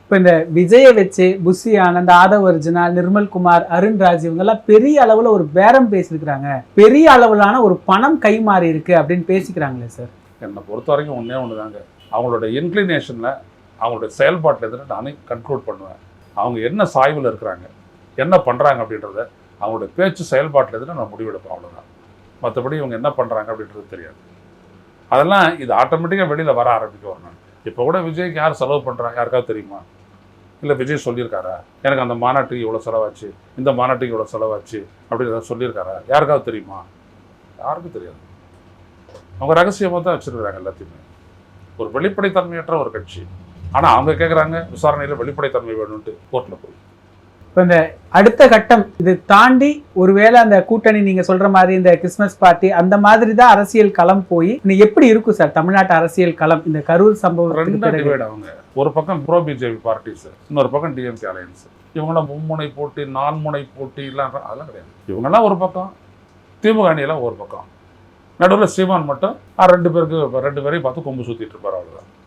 இப்போ இந்த விஜயை வச்சு புஷி ஆனந்த், ஆதவ் அர்ஜுனா, நிர்மல்குமார், அருண்ராஜ் இவங்கெல்லாம் பெரிய அளவில் ஒரு பேரம் பேசியிருக்கிறாங்க, பெரிய அளவிலான ஒரு பணம் கை மாறி இருக்கு அப்படின்னு பேசிக்கிறாங்களே சார். என்னை பொறுத்த வரைக்கும் ஒன்று தாங்க, அவங்களோட இன்க்ளினேஷனில் அவங்களுடைய செயல்பாட்டில் எதுன்னு நானே கன்க்ளூட் பண்ணுவேன். அவங்க என்ன சாய்வில் இருக்கிறாங்க, என்ன பண்ணுறாங்க அப்படின்றத அவங்களுடைய பேச்சு செயல்பாட்டில் எதுன்னு நான் முடிவெடுப்பேன், அவ்வளோதான். மற்றபடி இவங்க என்ன பண்ணுறாங்க அப்படின்றது தெரியாது. அதெல்லாம் இது ஆட்டோமேட்டிக்காக வெளியில் வர ஆரம்பிக்க வரணும். இப்போ கூட விஜய்க்கு யார் செலவு பண்ணுறாங்க யாருக்காவது தெரியுமா? இல்லை விஜய் சொல்லியிருக்காரா எனக்கு அந்த மாநாட்டுக்கு இவ்வளோ செலவாச்சு, இந்த மாநாட்டுக்கு இவ்வளோ செலவாச்சு அப்படின்னு ஏதாவது சொல்லியிருக்காரா? யாருக்காவது தெரியுமா? யாருக்கும் தெரியாது. அவங்க ரகசியமாக தான் வச்சுருக்கிறாங்க எல்லாத்தையுமே. ஒரு வெளிப்படைத்தன்மையற்ற ஒரு கட்சி. ஆனால் அவங்க கேட்குறாங்க விசாரணையில் வெளிப்படைத்தன்மை வேணும்ட்டு கோர்ட்டில் போய். இப்போ இந்த அடுத்த கட்டம் இது தாண்டி ஒருவேளை அந்த கூட்டணி நீங்க சொல்ற மாதிரி இந்த கிறிஸ்மஸ் பார்ட்டி அந்த மாதிரி தான் அரசியல் களம் போய் எப்படி இருக்கும் சார் தமிழ்நாட்டு அரசியல் களம்? இந்த கரூர் சம்பவம் அவங்க ஒரு பக்கம் ப்ரோ பிஜேபி பார்ட்டிஸ், இன்னொரு பக்கம் டிஎம்கே அலையன்ஸ். இவங்களாம் மும்முனை போட்டி, நான்முனை போட்டி எல்லாம் அதெல்லாம் கிடையாது. இவங்கெல்லாம் ஒரு பக்கம், திமுக அணியெல்லாம் ஒரு பக்கம், நடுவில் சீமான் மட்டும் ரெண்டு பேரையும் பார்த்து கொம்பு சுற்றிட்டு இருப்பார், அவ்வளோதான்.